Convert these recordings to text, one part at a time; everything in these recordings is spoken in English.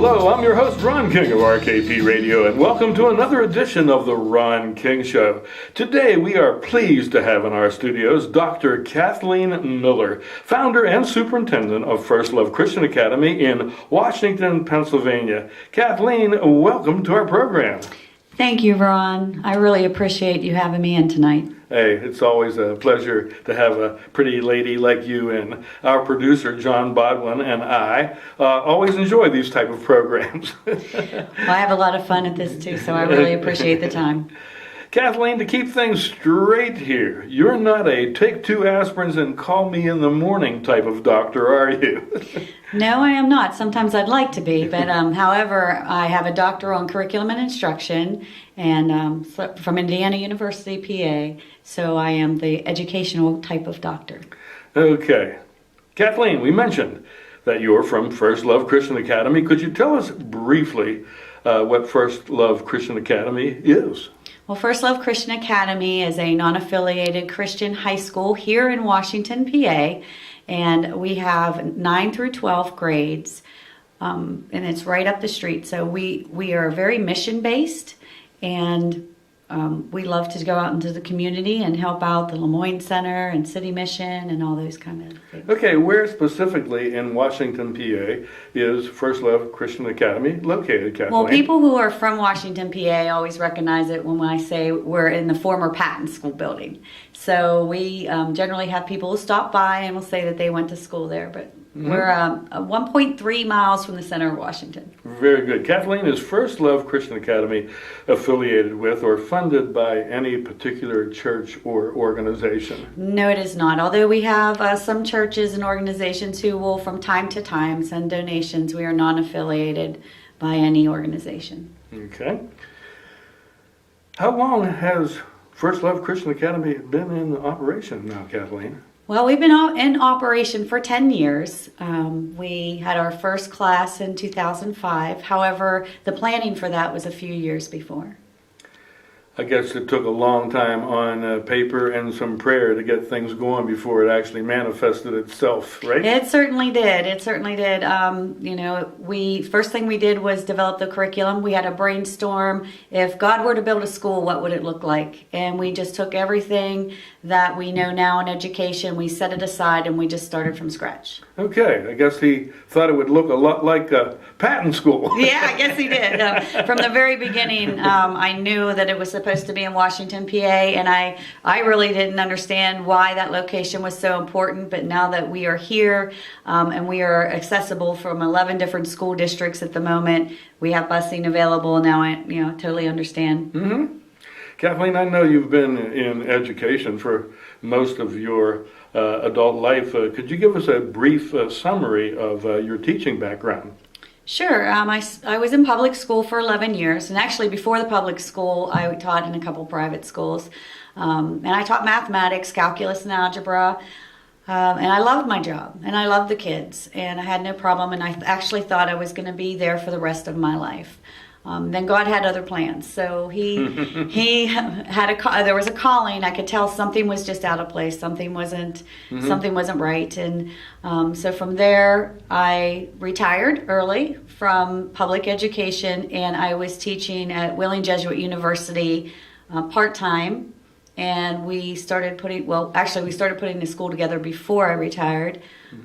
Hello, I'm your host, Ron King of RKP Radio, and welcome to another edition of The Ron King Show. Today, we are pleased to have in our studios Dr. Kathleen Miller, founder and superintendent of First Love Christian Academy in Washington, Pennsylvania. Kathleen, welcome to our program. Thank you, Ron. I really appreciate you having me in tonight. Hey, it's always a pleasure to have a pretty lady like you in. Our producer, Jon Bauduin, and I always enjoy these type of programs. Well, I have a lot of fun at this too, so I really appreciate the time. Kathleen, to keep things straight here, you're not a take 2 aspirins and call me in the morning type of doctor, are you? No, I am not. Sometimes I'd like to be, but however, I have a doctoral in curriculum and instruction and from Indiana University, PA, so I am the educational type of doctor. Okay. Kathleen, we mentioned that you're from First Love Christian Academy. Could you tell us briefly what First Love Christian Academy is? Well, First Love Christian Academy is a non-affiliated Christian high school here in Washington, PA, and we have 9 through 12 grades, and it's right up the street. So we are very mission-based, and we love to go out into the community and help out the Lemoyne Center and City Mission and all those kind of things. Okay, where specifically in Washington, PA is First Love Christian Academy located, Kathleen? Well, people who are from Washington, PA always recognize it when I say we're in the former Patton School building. So we generally have people who stop by and will say that they went to school there, but we're 1.3 miles from the center of Washington. Very good. Kathleen, is First Love Christian Academy affiliated with or funded by any particular church or organization? No, it is not. Although we have some churches and organizations who will from time to time send donations, we are non-affiliated by any organization. Okay. How long has First Love Christian Academy been in operation now, Kathleen? Well, we've been in operation for 10 years. We had our first class in 2005. However, the planning for that was a few years before. I guess it took a long time on paper and some prayer to get things going before it actually manifested itself, right? It certainly did. It certainly did. First thing we did was develop the curriculum. We had a brainstorm. If God were to build a school, what would it look like? And we just took everything that we know now in education, we set it aside, and we just started from scratch. Okay, I guess he thought it would look a lot like Patton School. Yeah, I guess he did. From the very beginning, I knew that it was supposed to be in Washington, PA, and I really didn't understand why that location was so important, but now that we are here and we are accessible from 11 different school districts at the moment, we have busing available, now I totally understand. Mm-hmm. Kathleen, I know you've been in education for most of your adult life. Could you give us a brief summary of your teaching background? Sure. I was in public school for 11 years, and actually before the public school, I taught in a couple private schools. And I taught mathematics, calculus, and algebra. And I loved my job, and I loved the kids, and I had no problem, and I actually thought I was going to be there for the rest of my life. Then God had other plans, so he had there was a calling. I could tell something was just out of place, something wasn't right, and so from there I retired early from public education, and I was teaching at Wheeling Jesuit University part-time, and we started putting the school together before I retired,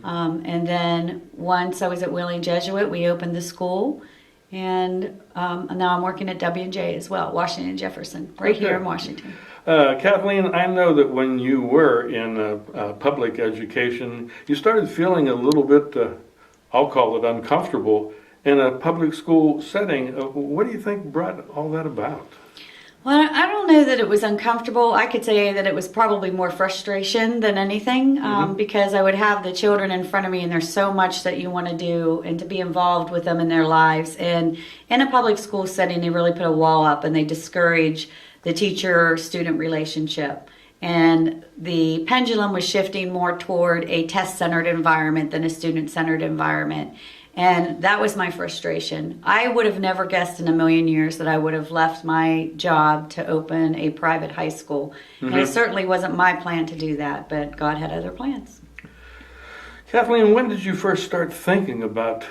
and then once I was at Wheeling Jesuit, we opened the school. And now I'm working at W&J as well, Washington and Jefferson, right here in Washington. Kathleen, I know that when you were in public education, you started feeling a little bit, I'll call it uncomfortable, in a public school setting. What do you think brought all that about? Well, I don't know that it was uncomfortable. I could say that it was probably more frustration than anything, because I would have the children in front of me, and there's so much that you want to do and to be involved with them in their lives. And in a public school setting, they really put a wall up, and they discourage the teacher-student relationship. And the pendulum was shifting more toward a test-centered environment than a student-centered environment. And that was my frustration. I would have never guessed in a million years that I would have left my job to open a private high school. And it certainly wasn't my plan to do that, but God had other plans. Kathleen, when did you first start thinking about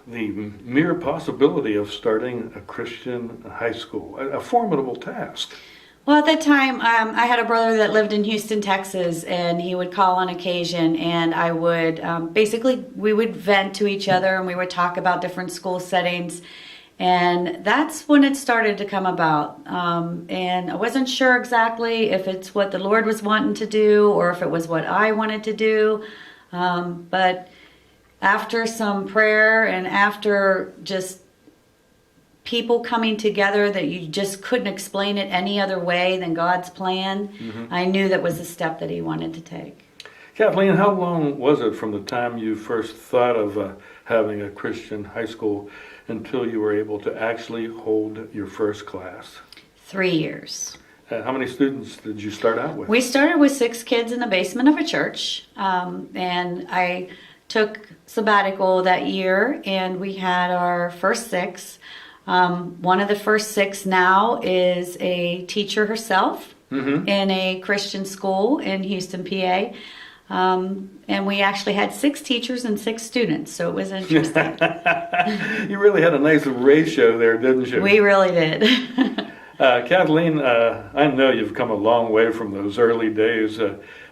the mere possibility of starting a Christian high school, a formidable task. Well, at that time, I had a brother that lived in Houston, Texas, and he would call on occasion, and I would basically, we would vent to each other, and we would talk about different school settings, and that's when it started to come about. And I wasn't sure exactly if it's what the Lord was wanting to do or if it was what I wanted to do, but after some prayer and after just people coming together that you just couldn't explain it any other way than God's plan, I knew that was the step that he wanted to take. Kathleen, how long was it from the time you first thought of having a Christian high school until you were able to actually hold your first class? 3 years. How many students did you start out with? We started with 6 kids in the basement of a church, and I took sabbatical that year, and we had our first 6. One of the first 6 now is a teacher herself in a Christian school in Houston, PA. And we actually had 6 teachers and 6 students, so it was interesting. You really had a nice ratio there, didn't you? We really did. Kathleen, I know you've come a long way from those early days.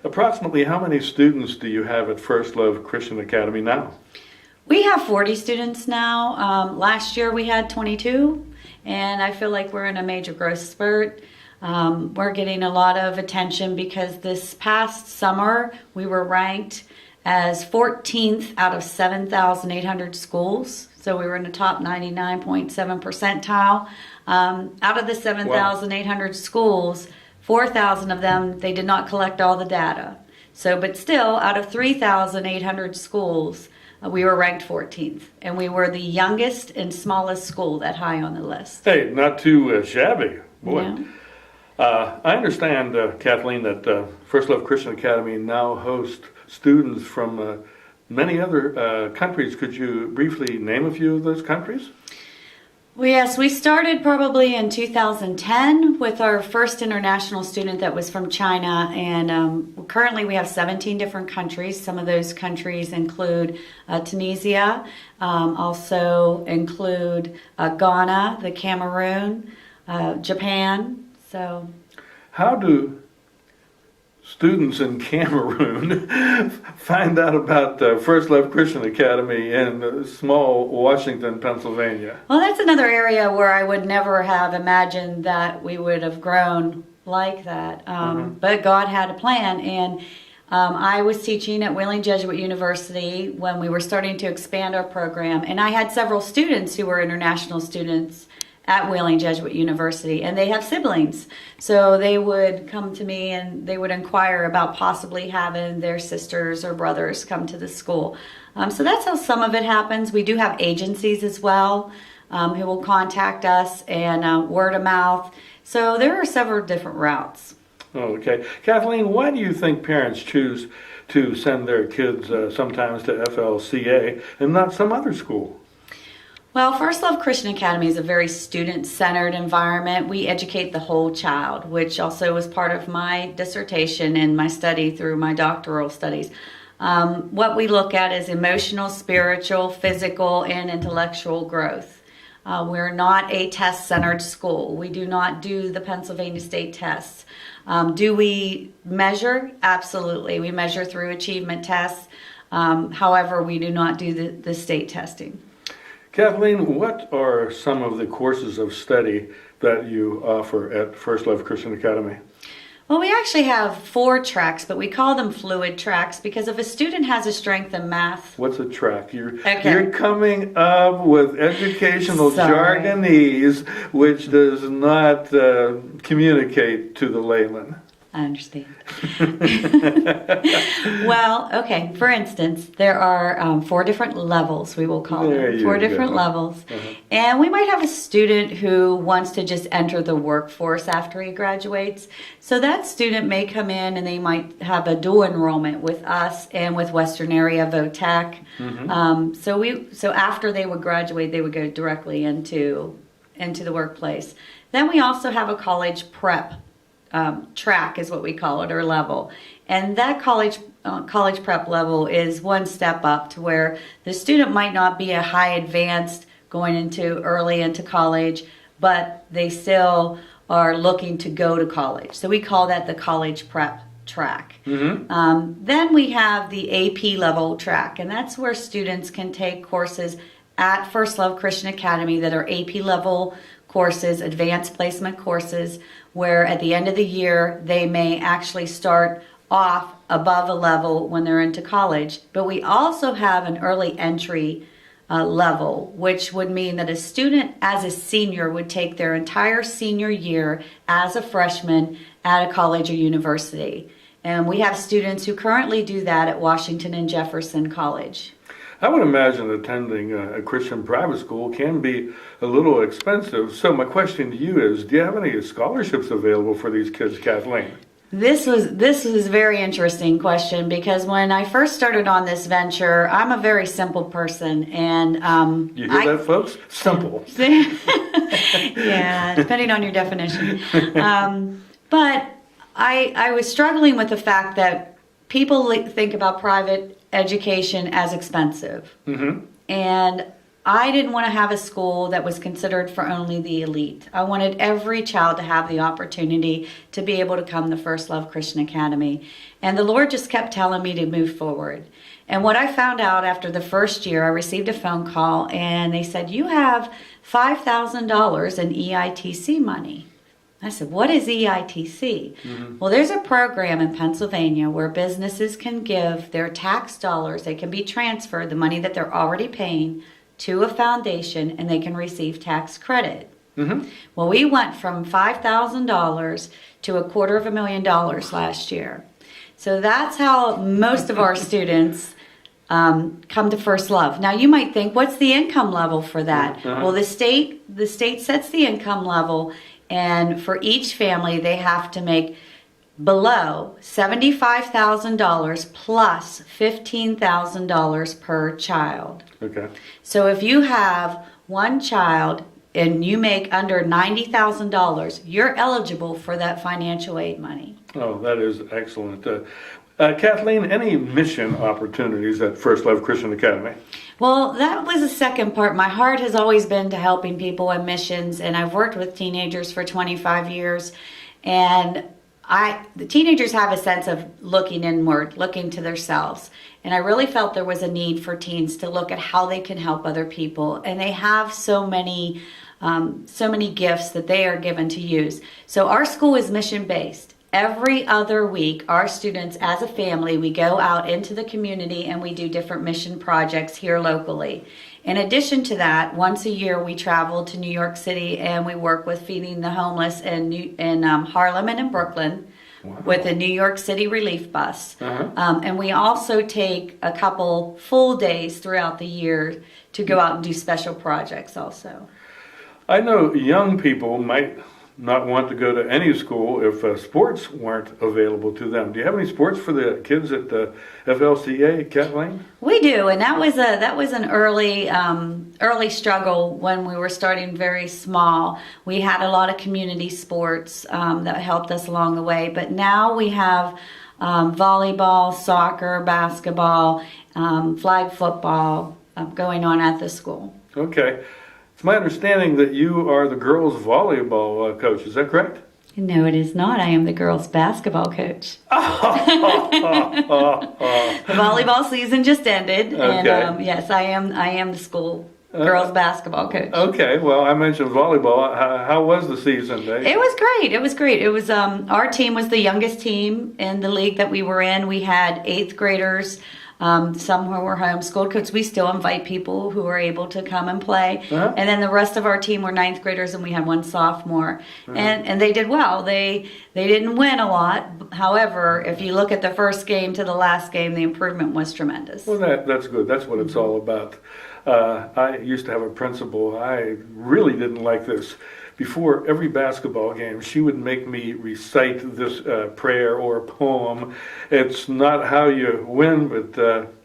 Approximately how many students do you have at First Love Christian Academy now? We have 40 students now. Last year we had 22, and I feel like we're in a major growth spurt. We're getting a lot of attention because this past summer we were ranked as 14th out of 7,800 schools. So we were in the top 99.7 percentile. Out of the 7,800 schools, 4,000 of them, they did not collect all the data. So, but still, out of 3,800 schools, we were ranked 14th, and we were the youngest and smallest school that high on the list. Hey, not too shabby. Boy. Yeah. I understand, Kathleen, that First Love Christian Academy now hosts students from many other countries. Could you briefly name a few of those countries? Well, yes, we started probably in 2010 with our first international student that was from China, and currently we have 17 different countries. Some of those countries include Tunisia, also include Ghana, the Cameroon, Japan. So, how do students in Cameroon find out about First Love Christian Academy in small Washington, Pennsylvania? Well, that's another area where I would never have imagined that we would have grown like that. But God had a plan, and I was teaching at Wheeling Jesuit University when we were starting to expand our program, and I had several students who were international students at Wheeling Jesuit University, and they have siblings. So they would come to me and they would inquire about possibly having their sisters or brothers come to the school. So that's how some of it happens. We do have agencies as well who will contact us, and word of mouth. So there are several different routes. Okay. Kathleen, why do you think parents choose to send their kids sometimes to FLCA and not some other school? Well, First Love Christian Academy is a very student-centered environment. We educate the whole child, which also was part of my dissertation and my study through my doctoral studies. What we look at is emotional, spiritual, physical, and intellectual growth. We're not a test-centered school. We do not do the Pennsylvania State tests. Do we measure? Absolutely. We measure through achievement tests. However, we do not do the state testing. Kathleen, what are some of the courses of study that you offer at First Love Christian Academy? Well, we actually have 4 tracks, but we call them fluid tracks because if a student has a strength in math... What's a track? You're coming up with educational jargonese, which does not communicate to the layman. I understand. Well, okay, for instance, there are 4 different levels, we will call them. 4 different levels. And we might have a student who wants to just enter the workforce after he graduates. So that student may come in and they might have a dual enrollment with us and with Western Area VOTEC. So after they would graduate, they would go directly into the workplace. Then we also have a college prep track is what we call it, or level. And that college college prep level is one step up to where the student might not be a high advanced going into early into college, but they still are looking to go to college. So we call that the college prep track. Then we have the AP level track, and that's where students can take courses at First Love Christian Academy that are AP level courses, advanced placement courses, where at the end of the year they may actually start off above a level when they're into college. But we also have an early entry level, which would mean that a student as a senior would take their entire senior year as a freshman at a college or university. And we have students who currently do that at Washington and Jefferson College. I would imagine attending a Christian private school can be a little expensive. So my question to you is, do you have any scholarships available for these kids, Kathleen? This was a very interesting question, because when I first started on this venture, I'm a very simple person, and you hear that, folks? Simple. Yeah, depending on your definition. But I was struggling with the fact that people think about private education as expensive, and I didn't want to have a school that was considered for only the elite. I wanted every child to have the opportunity to be able to come to First Love Christian Academy. And the Lord just kept telling me to move forward. And what I found out after the first year, I received a phone call and they said, "You have $5,000 in EITC money." I said, "What is EITC?" Well, there's a program in Pennsylvania where businesses can give their tax dollars, they can be transferred, the money that they're already paying, to a foundation, and they can receive tax credit. Well, we went from $5,000 to $250,000 last year. So that's how most of our students come to First Love. Now you might think, what's the income level for that? Well, the state sets the income level, and for each family they have to make below $75,000 plus $15,000 per child. Okay. So if you have one child and you make under $90,000, you're eligible for that financial aid money. Oh, that is excellent. Kathleen, any mission opportunities at First Love Christian Academy? Well, that was the second part. My heart has always been to helping people in missions, and I've worked with teenagers for 25 years, and the teenagers have a sense of looking inward, looking to themselves. And I really felt there was a need for teens to look at how they can help other people. And they have so many gifts that they are given to use. So our school is mission-based. Every other week, our students, as a family, we go out into the community and we do different mission projects here locally. In addition to that, once a year we travel to New York City and we work with feeding the homeless in Harlem and in Brooklyn. Wow. With the New York City relief bus. And we also take a couple full days throughout the year to go out and do special projects also. I know young people might not want to go to any school if sports weren't available to them. Do you have any sports for the kids at the FLCA, Kathleen? We do, and that was an early struggle when we were starting very small. We had a lot of community sports that helped us along the way, but now we have volleyball, soccer, basketball, flag football going on at the school. Okay. It's my understanding that you are the girls' volleyball coach. Is that correct? No, it is not. I am the girls' basketball coach. The volleyball season just ended, okay. And yes, I am the school girls' basketball coach. Okay. Well, I mentioned volleyball. How was the season? It was great. It was our team was the youngest team in the league that we were in. We had 8th graders. Some who were homeschooled, because we still invite people who are able to come and play. And then the rest of our team were 9th graders, and we had one sophomore. And they did well. They didn't win a lot. However, if you look at the first game to the last game, the improvement was tremendous. Well, that's good. That's what it's all about. I used to have a principal. I really didn't like this. Before every basketball game, she would make me recite this prayer or poem. It's not how you win, but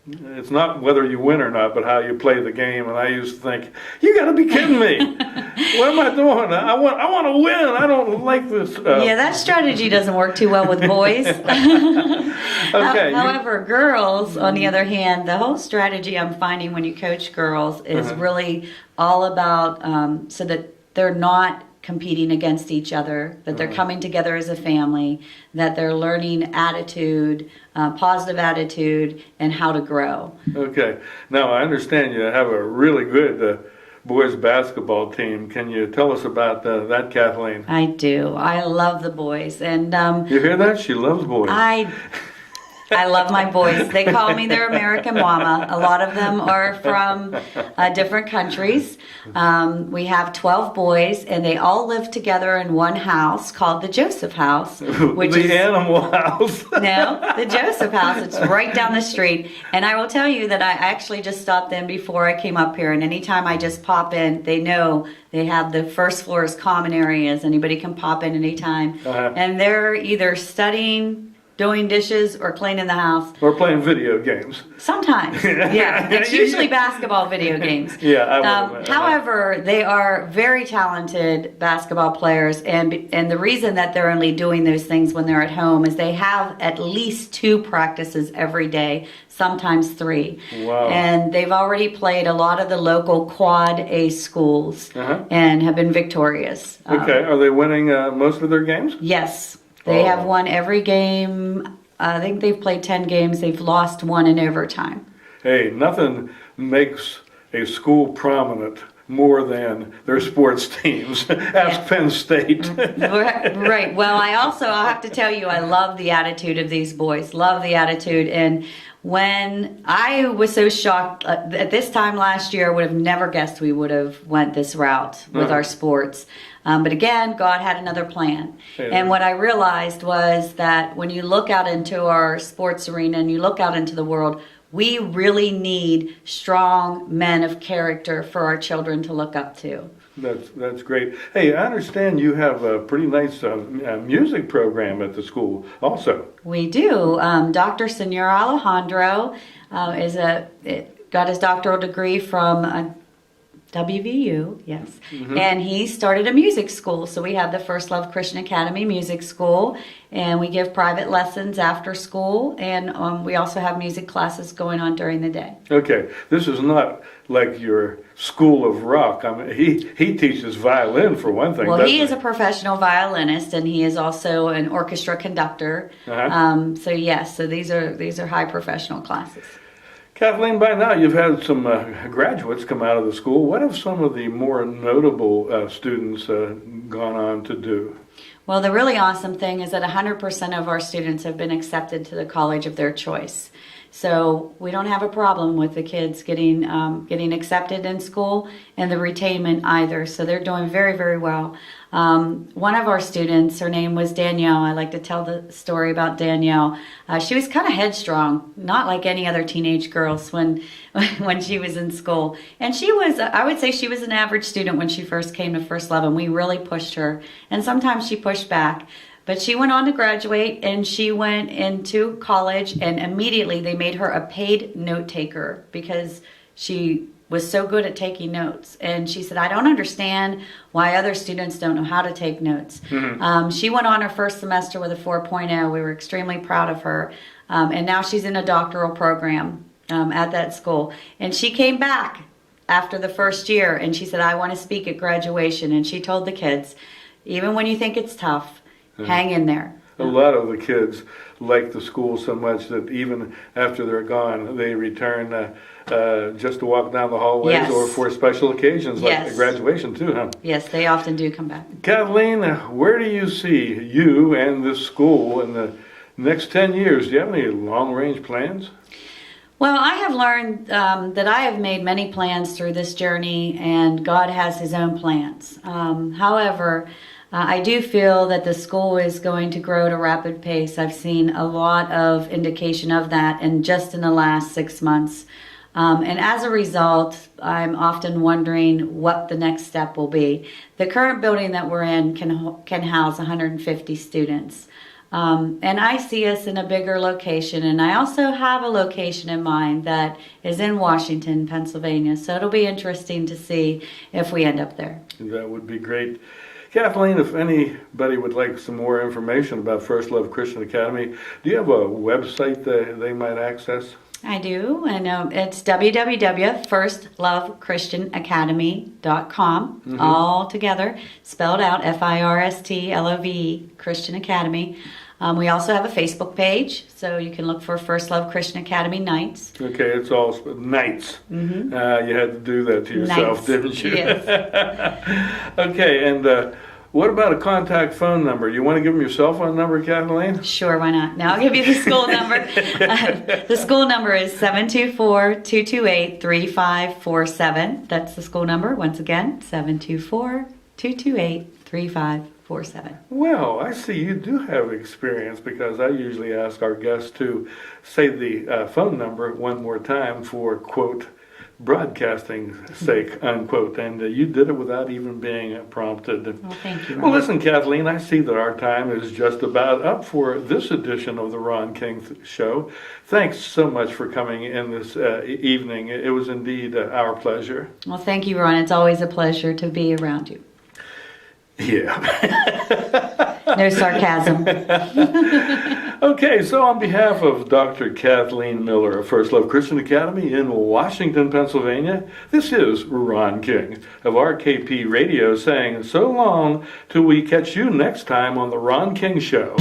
It's not whether you win or not, but how you play the game. And I used to think, you got to be kidding me. What am I doing? I want to win. I don't like this. Yeah, that strategy doesn't work too well with boys. Okay. However, girls, on the other hand, the whole strategy I'm finding when you coach girls is really all about so that they're not competing against each other, that they're coming together as a family, that they're learning attitude, positive attitude, and how to grow. Okay. Now, I understand you have a really good boys basketball team. Can you tell us about that, Kathleen? I do. I love the boys. And you hear that? She loves boys. I love my boys. They call me their American mama. A lot of them are from different countries. We have 12 boys, and they all live together in one house called the Joseph House. Which the is, animal house. No, the Joseph House. It's right down the street. And I will tell you that I actually just stopped in before I came up here, and anytime I just pop in, they know they have the first floor as common areas. Anybody can pop in anytime. And they're either studying, doing dishes, or cleaning the house. Or playing video games. Sometimes, yeah. It's usually basketball video games. Yeah. However, they are very talented basketball players, and the reason that they're only doing those things when they're at home is they have at least 2 practices every day, sometimes 3. Wow. And they've already played a lot of the local Quad A schools and have been victorious. Okay. Are they winning most of their games? Yes. They have won every game. I think they've played 10 games. They've lost 1 in overtime. Hey, nothing makes a school prominent more than their sports teams. Ask Penn State. Right. Well, I'll have to tell you, I love the attitude of these boys. Love the attitude. And when I was so shocked at this time last year, I would have never guessed we would have went this route with our sports. But again, God had another plan. And what I realized was that when you look out into our sports arena and you look out into the world, we really need strong men of character for our children to look up to. That's great. Hey, I understand you have a pretty nice music program at the school also. We do. Dr. Senor Alejandro got his doctoral degree from WVU, yes. And he started a music school. So we have the First Love Christian Academy Music School, and we give private lessons after school, and we also have music classes going on during the day. Okay, this is not like your school of rock. I mean, he teaches violin for one thing. Well, he is a professional violinist, and he is also an orchestra conductor. So yes, so these are high professional classes. Kathleen, by now you've had some graduates come out of the school. What have some of the more notable students gone on to do? Well, the really awesome thing is that 100% of our students have been accepted to the college of their choice. So we don't have a problem with the kids getting accepted in school and the retainment either. So they're doing very, very well. One of our students, her name was Danielle. I like to tell the story about Danielle. She was kind of headstrong, not like any other teenage girls when she was in school. And she was, I would say she was an average student when she first came to First Love, and we really pushed her. And sometimes she pushed back. But she went on to graduate, and she went into college, and immediately they made her a paid note taker because she was so good at taking notes. And she said, I don't understand why other students don't know how to take notes. She went on her first semester with a 4.0. We were extremely proud of her. And now she's in a doctoral program at that school. And she came back after the first year, and she said, I want to speak at graduation. And she told the kids, even when you think it's tough, hang in there. A lot of the kids like the school so much that even after they're gone, they return just to walk down the hallways or for special occasions like graduation too, huh? Yes, they often do come back. Kathleen, where do you see you and this school in the next 10 years? Do you have any long-range plans? Well, I have learned that I have made many plans through this journey, and God has His own plans. However, I do feel that the school is going to grow at a rapid pace. I've seen a lot of indication of that in just in the last 6 months. And as a result, I'm often wondering what the next step will be. The current building that we're in can house 150 students. And I see us in a bigger location. And I also have a location in mind that is in Washington, Pennsylvania. So it'll be interesting to see if we end up there. That would be great. Kathleen, if anybody would like some more information about First Love Christian Academy, do you have a website that they might access? I do, and it's www.firstlovechristianacademy.com, all together, spelled out, FIRSTLOVE, Christian Academy. We also have a Facebook page, so you can look for First Love Christian Academy Nights. Okay, it's all nights. You had to do that to yourself, Nights. didn't you? Yes. Okay, and what about a contact phone number? You want to give them your cell phone number, Kathleen? Sure, why not? Now I'll give you the school number. The school number is 724-228-3547. That's the school number. Once again, 724-228-3547. Well, I see you do have experience, because I usually ask our guests to say the phone number one more time for, quote, broadcasting sake, unquote, and you did it without even being prompted. Well, thank you, Ron. Well, listen, Kathleen, I see that our time is just about up for this edition of the Ron King Show. Thanks so much for coming in this evening. It was indeed our pleasure. Well, thank you, Ron. It's always a pleasure to be around you. Yeah. No sarcasm. Okay, so on behalf of Dr. Kathleen Miller of First Love Christian Academy in Washington, Pennsylvania, this is Ron King of RKP Radio saying so long till we catch you next time on the Ron King Show.